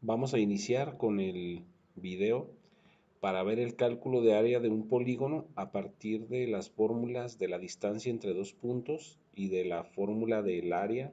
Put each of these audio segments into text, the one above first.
Vamos a iniciar con el video para ver el cálculo de área de un polígono a partir de las fórmulas de la distancia entre dos puntos y de la fórmula del área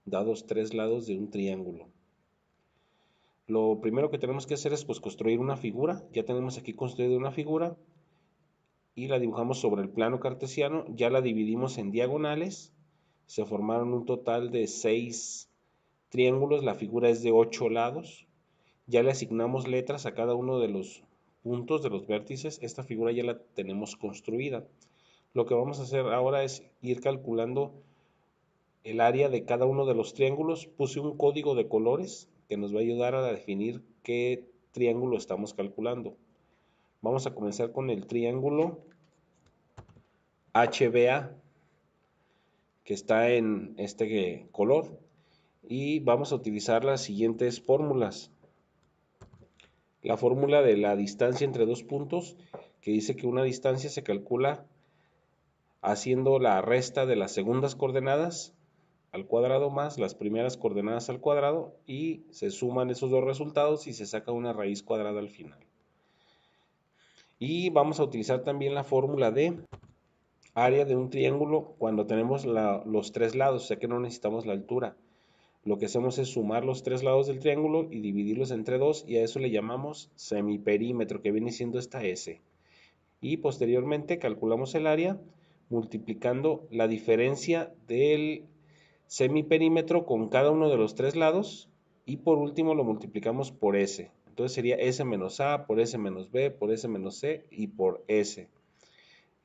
dados tres lados de un triángulo. Lo primero que tenemos que hacer es construir una figura. Ya tenemos aquí construida una figura y la dibujamos sobre el plano cartesiano. Ya la dividimos en diagonales. Se formaron un total de 6 triángulos. La figura es de 8 lados. Ya le asignamos letras a cada uno de los puntos de los vértices. Esta figura ya la tenemos construida. Lo que vamos a hacer ahora es ir calculando el área de cada uno de los triángulos. Puse un código de colores que nos va a ayudar a definir qué triángulo estamos calculando. Vamos a comenzar con el triángulo HBA, que está en este color, y vamos a utilizar las siguientes fórmulas. La fórmula de la distancia entre dos puntos, que dice que una distancia se calcula haciendo la resta de las segundas coordenadas al cuadrado más las primeras coordenadas al cuadrado, y se suman esos dos resultados y se saca una raíz cuadrada al final. Y vamos a utilizar también la fórmula de área de un triángulo cuando tenemos los tres lados, o sea que no necesitamos la altura. Lo que hacemos es sumar los tres lados del triángulo y dividirlos entre dos, y a eso le llamamos semiperímetro, que viene siendo esta S. Y posteriormente calculamos el área multiplicando la diferencia del semiperímetro con cada uno de los tres lados, y por último lo multiplicamos por S. Entonces sería S menos A por S menos B por S menos C y por S.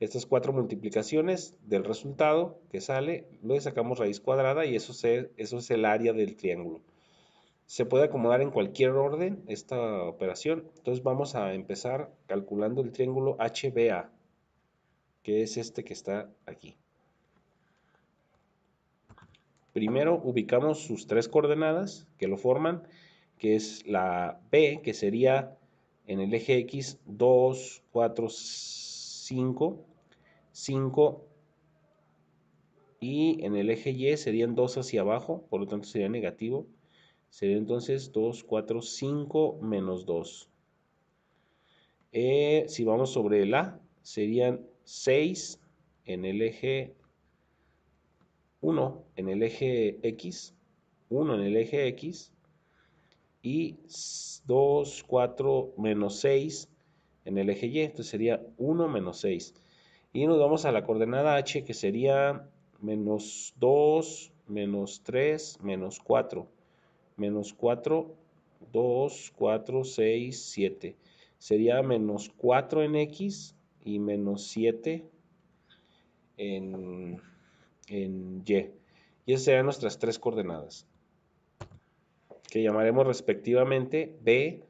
Estas cuatro multiplicaciones del resultado que sale, le sacamos raíz cuadrada, y eso es el área del triángulo. Se puede acomodar en cualquier orden esta operación. Entonces vamos a empezar calculando el triángulo HBA, que es este que está aquí. Primero ubicamos sus tres coordenadas que lo forman, que es la B, que sería en el eje X 2, 4, 5, 5, y en el eje Y serían 2 hacia abajo, por lo tanto sería negativo. Sería entonces 2, 4, 5 menos 2. Si vamos sobre el A, serían 6 en el eje 1 en el eje X, 1 en el eje X, y 2, 4 menos 6 en el eje Y. Entonces sería 1 menos 6. Y nos vamos a la coordenada H, que sería menos 2, menos 3, menos 4. Menos 4, 2, 4, 6, 7. Sería menos 4 en X y menos 7 en, Y. Y esas serían nuestras tres coordenadas, que llamaremos respectivamente B,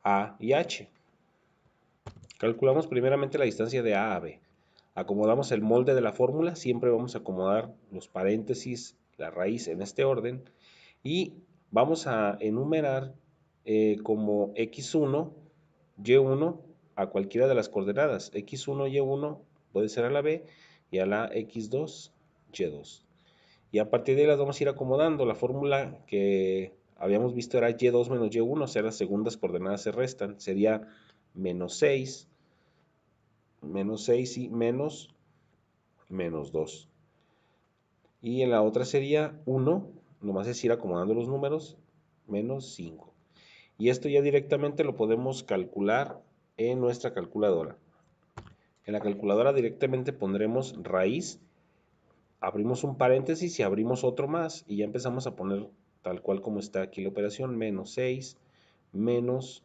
A y H. Calculamos primeramente la distancia de A a B. Acomodamos el molde de la fórmula, siempre vamos a acomodar los paréntesis, la raíz en este orden, y vamos a enumerar como x1, y1 a cualquiera de las coordenadas. x1, y1 puede ser a la b, y a la x2, y2. Y a partir de ahí las vamos a ir acomodando. La fórmula que habíamos visto era y2 menos y1, o sea, las segundas coordenadas se restan. Sería menos 6 y menos 2. Y en la otra sería 1, nomás es ir acomodando los números, menos 5. Y esto ya directamente lo podemos calcular en nuestra calculadora. En la calculadora directamente pondremos raíz, abrimos un paréntesis y abrimos otro más, y ya empezamos a poner tal cual como está aquí la operación: menos 6, menos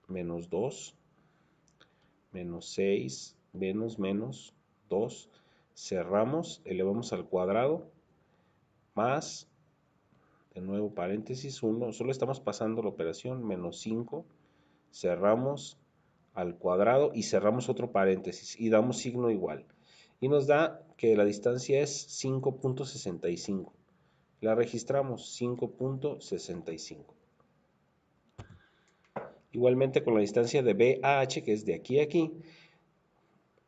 2, menos 6, menos 2, cerramos, elevamos al cuadrado, más, de nuevo paréntesis 1, solo estamos pasando la operación, menos 5, cerramos al cuadrado y cerramos otro paréntesis y damos signo igual. Y nos da que la distancia es 5.65. La registramos 5.65. Igualmente con la distancia de B a H, que es de aquí a aquí.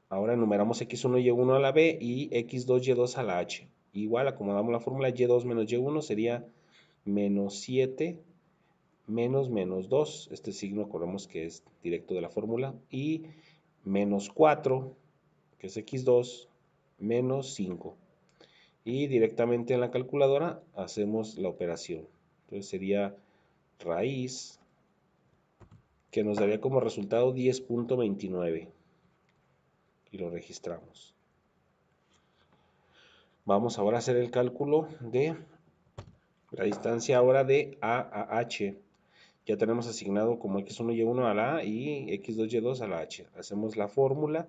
Ahora enumeramos x1, y1 a la B y x2, y2 a la H. Igual acomodamos la fórmula, y2 menos y1 sería menos 7 menos menos 2, este signo acordemos que es directo de la fórmula, y menos 4, que es x2, menos 5. Y directamente en la calculadora hacemos la operación. Entonces sería raíz, que nos daría como resultado 10.29. Y lo registramos. Vamos ahora a hacer el cálculo de la distancia ahora de A a H. Ya tenemos asignado como x1 y1 a la A y x2 y2 a la H. Hacemos la fórmula.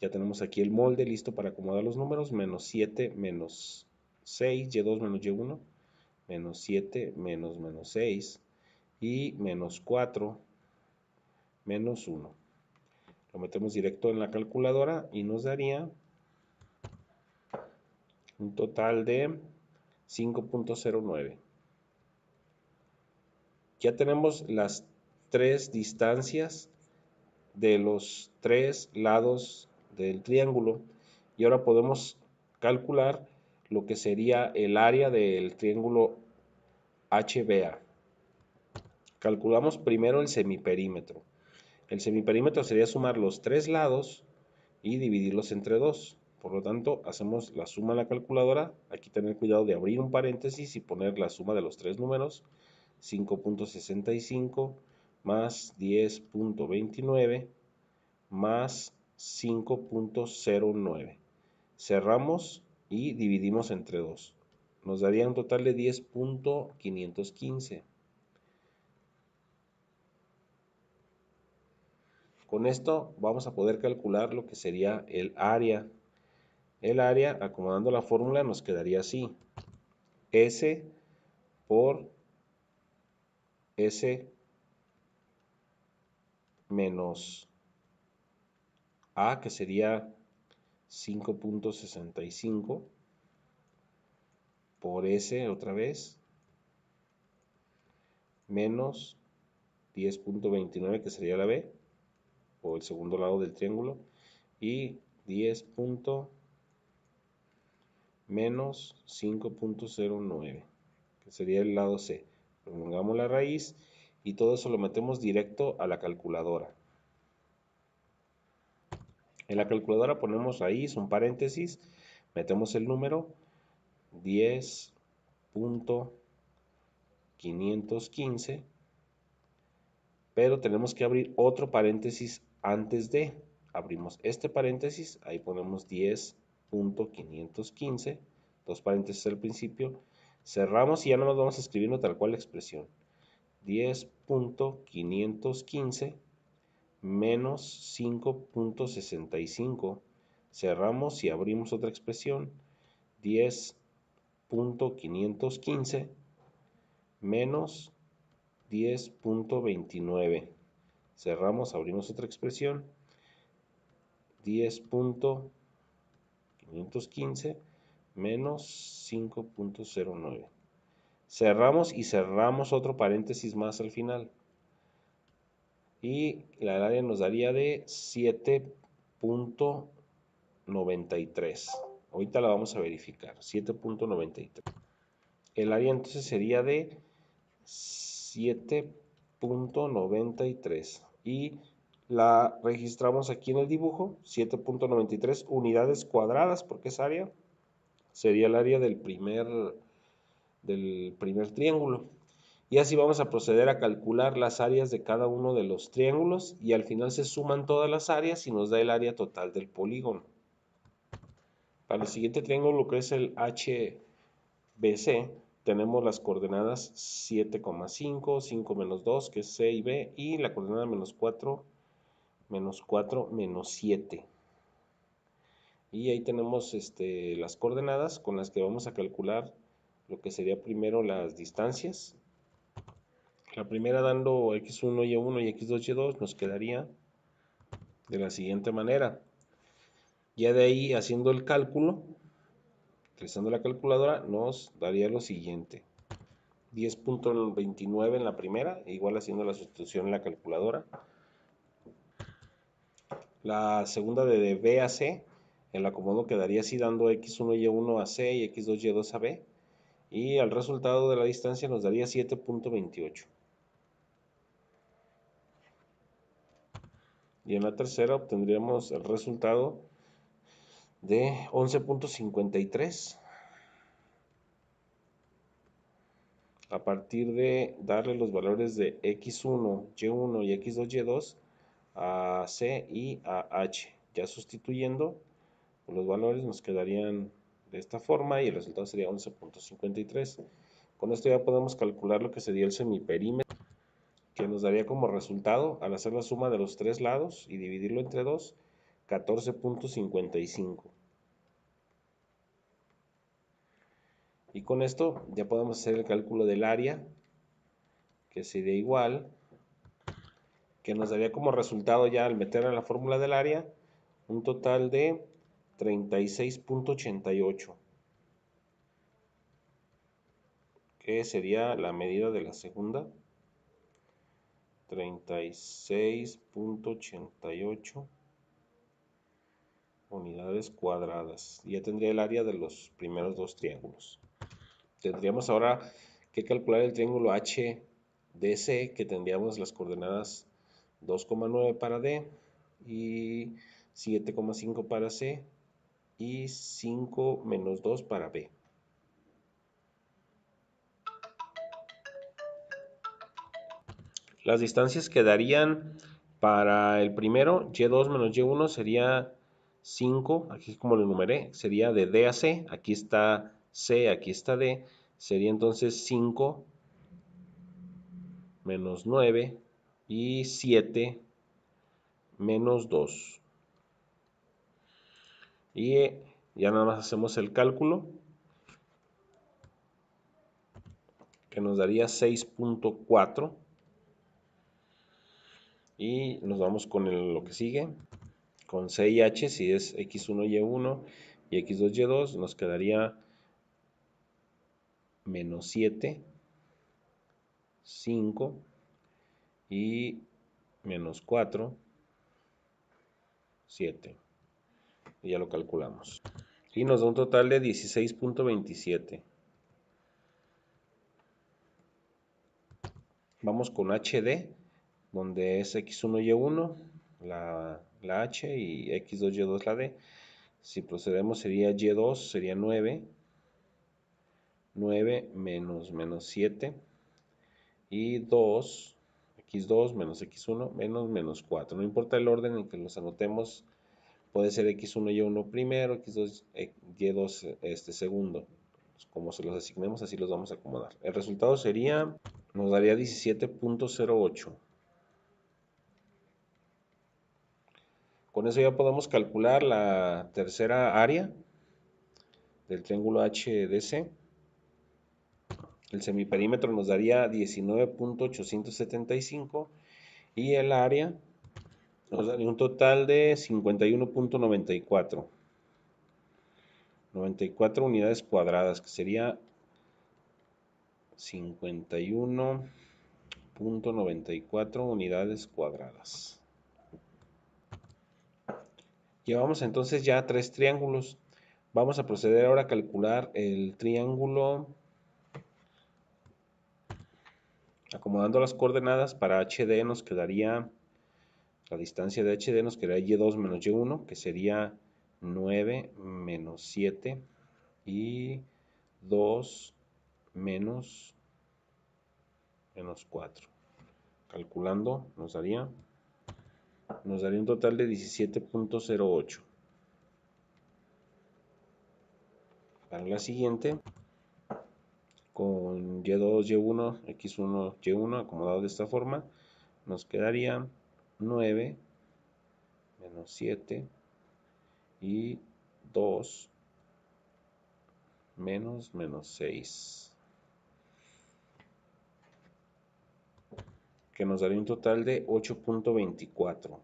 Ya tenemos aquí el molde listo para acomodar los números. Menos 7 menos 6, y2 menos y1. Menos 7 menos menos 6. Y menos 4 menos 1. Lo metemos directo en la calculadora y nos daría un total de 5.09. Ya tenemos las tres distancias de los tres lados del triángulo y ahora podemos calcular lo que sería el área del triángulo HBA. Calculamos primero el semiperímetro. El semiperímetro sería sumar los tres lados y dividirlos entre dos. Por lo tanto, hacemos la suma en la calculadora. Aquí tener cuidado de abrir un paréntesis y poner la suma de los tres números. 5.65 más 10.29 más 5.09. Cerramos y dividimos entre 2. Nos daría un total de 10.515. Con esto vamos a poder calcular lo que sería el área. El área, acomodando la fórmula, nos quedaría así. S por S menos A, que sería 5.65, por S otra vez, menos 10.29, que sería la B, o el segundo lado del triángulo, y 10. Menos 5.09, que sería el lado C. Prolongamos la raíz y todo eso lo metemos directo a la calculadora. En la calculadora ponemos raíz, un paréntesis, metemos el número 10.515, pero tenemos que abrir otro paréntesis antes de. Abrimos este paréntesis, ahí ponemos 10.515, dos paréntesis al principio, cerramos y ya no nos vamos escribiendo tal cual la expresión. 10.515 menos 5.65. Cerramos y abrimos otra expresión. 10.515 menos 10.29. Cerramos, abrimos otra expresión. 10.515 menos 5.09. Cerramos y cerramos otro paréntesis más al final. Y la área nos daría de 7.93. Ahorita la vamos a verificar. 7.93. El área entonces sería de 7.93. Y la registramos aquí en el dibujo. 7.93 unidades cuadradas, porque es área. Sería el área del primer triángulo. Y así vamos a proceder a calcular las áreas de cada uno de los triángulos y al final se suman todas las áreas y nos da el área total del polígono. Para el siguiente triángulo, que es el HBC, tenemos las coordenadas 7,5, 5 menos 2, que es C y B, y la coordenada menos 4, menos 4, menos 7. Y ahí tenemos las coordenadas con las que vamos a calcular lo que sería primero las distancias. La primera dando x1, y1 y x2, y2 nos quedaría de la siguiente manera. Ya de ahí haciendo el cálculo, utilizando la calculadora, nos daría lo siguiente. 10.29 en la primera, igual haciendo la sustitución en la calculadora. La segunda de B a C, el acomodo quedaría así dando x1, y1 a C y x2, y2 a B. Y el resultado de la distancia nos daría 7.28. Y en la tercera obtendríamos el resultado de 11.53. A partir de darle los valores de x1, y1 y x2, y2 a c y a h. Ya sustituyendo los valores nos quedarían de esta forma y el resultado sería 11.53. Con esto ya podemos calcular lo que sería el semiperímetro, que nos daría como resultado, al hacer la suma de los tres lados y dividirlo entre 2, 14.55. Y con esto ya podemos hacer el cálculo del área, que sería igual, que nos daría como resultado ya al meter en la fórmula del área un total de 36.88, que sería la medida de la segunda. 36.88 unidades cuadradas. Ya tendría el área de los primeros dos triángulos. Tendríamos ahora que calcular el triángulo HDC, que tendríamos las coordenadas 2,9 para D y 7,5 para C y 5 menos 2 para B. Las distancias que darían para el primero, y2 menos y1 sería 5, aquí como lo enumeré, sería de D a C, aquí está C, aquí está D, sería entonces 5 menos 9 y 7 menos 2. Y ya nada más hacemos el cálculo, que nos daría 6.4. Y nos vamos con lo que sigue, con C y H, si es x1, y1 y x2, y2, nos quedaría menos 7, 5 y menos 4, 7. Y ya lo calculamos. Y nos da un total de 16.27. Vamos con HD, donde es x1, y1, la H, y x2, y2 la D. Si procedemos sería y2, sería 9. 9 menos 7 y 2, x2 menos x1 menos 4. No importa el orden en que los anotemos, puede ser x1 y1 primero, x2 y2 segundo. Como se los asignemos, así los vamos a acomodar. El resultado sería, nos daría 17.08. Con eso ya podemos calcular la tercera área del triángulo HDC. El semiperímetro nos daría 19.875 y el área nos daría un total de 51.94. 94 unidades cuadradas, que sería 51.94 unidades cuadradas. Llevamos entonces ya tres triángulos. Vamos a proceder ahora a calcular el triángulo acomodando las coordenadas. Para HD nos quedaría, la distancia de HD nos quedaría y2 menos y1, que sería 9 menos 7 y 2 menos 4. Calculando nos daría un total de 17.08. Para la siguiente, con y2, y1, x1, y1 acomodado de esta forma, nos quedaría 9 menos 7 y 2 menos 6, que nos daría un total de 8.24.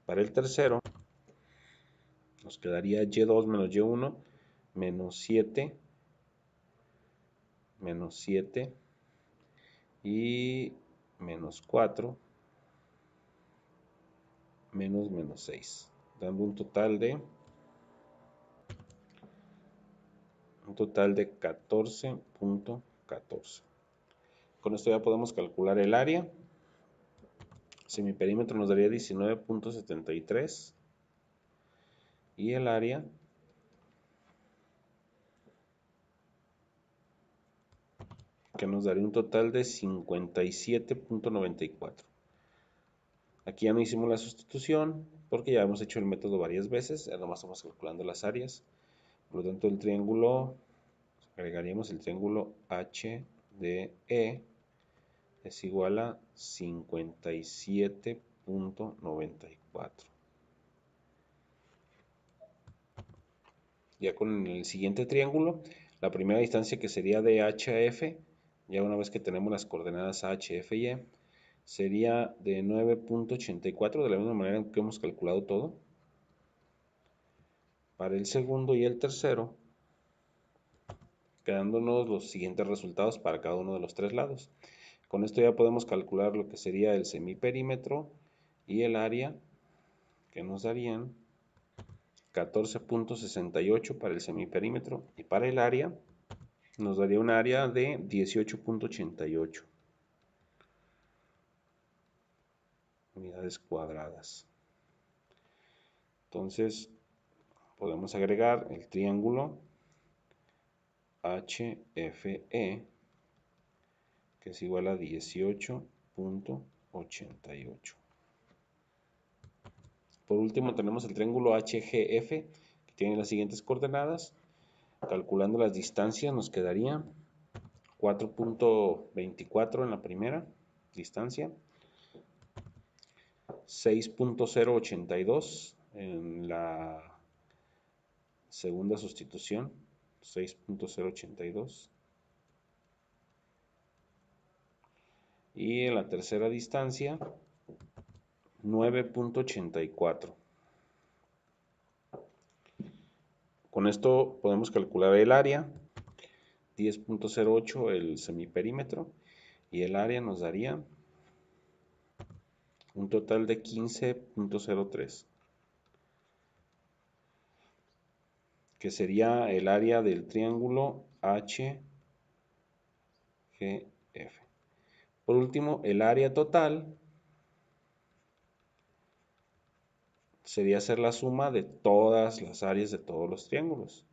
Para el tercero, nos quedaría y2 menos y1 menos 7 y menos 4 menos 6, dando un total de 14.14. Con esto ya podemos calcular el área. semiperímetro nos daría 19.73 y el área que nos daría un total de 57.94. Aquí ya no hicimos la sustitución porque ya hemos hecho el método varias veces, ya nomás estamos calculando las áreas. Por lo tanto, el triángulo, agregaríamos el triángulo HDE es igual a 57.94. Ya con el siguiente triángulo, la primera distancia que sería de H a F, ya una vez que tenemos las coordenadas H, F y E, sería de 9.84, de la misma manera que hemos calculado todo. Para el segundo y el tercero, quedándonos los siguientes resultados para cada uno de los tres lados. Con esto ya podemos calcular lo que sería el semiperímetro y el área, que nos darían 14.68 para el semiperímetro, y para el área nos daría un área de 18.88 unidades cuadradas. Entonces podemos agregar el triángulo HFE, que es igual a 18.88. Por último tenemos el triángulo HGF, que tiene las siguientes coordenadas. Calculando las distancias nos quedaría 4.24 en la primera distancia, 6.082 en la segunda sustitución, 6.082, y en la tercera distancia 9.84. Con esto podemos calcular el área, 10.08 el semiperímetro, y el área nos daría un total de 15.03, que sería el área del triángulo HGF. Por último, el área total sería hacer la suma de todas las áreas de todos los triángulos.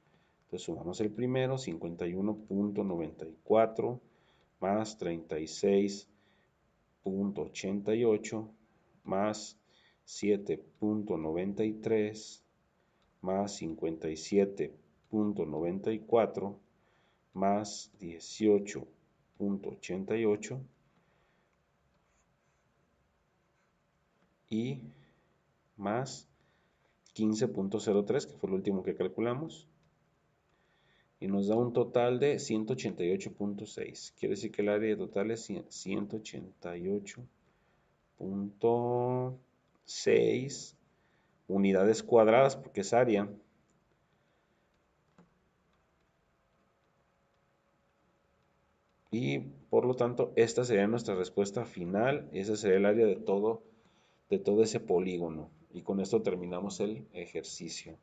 Entonces sumamos el primero, 51.94 más 36.88 más 7.93 más 57.94 más 18.88 y más 15.03, que fue el último que calculamos, y nos da un total de 188.6. Quiere decir que el área total es 188.6 unidades cuadradas, porque es área. Y por lo tanto, esta sería nuestra respuesta final. Ese sería el área de todo ese polígono. Y con esto terminamos el ejercicio.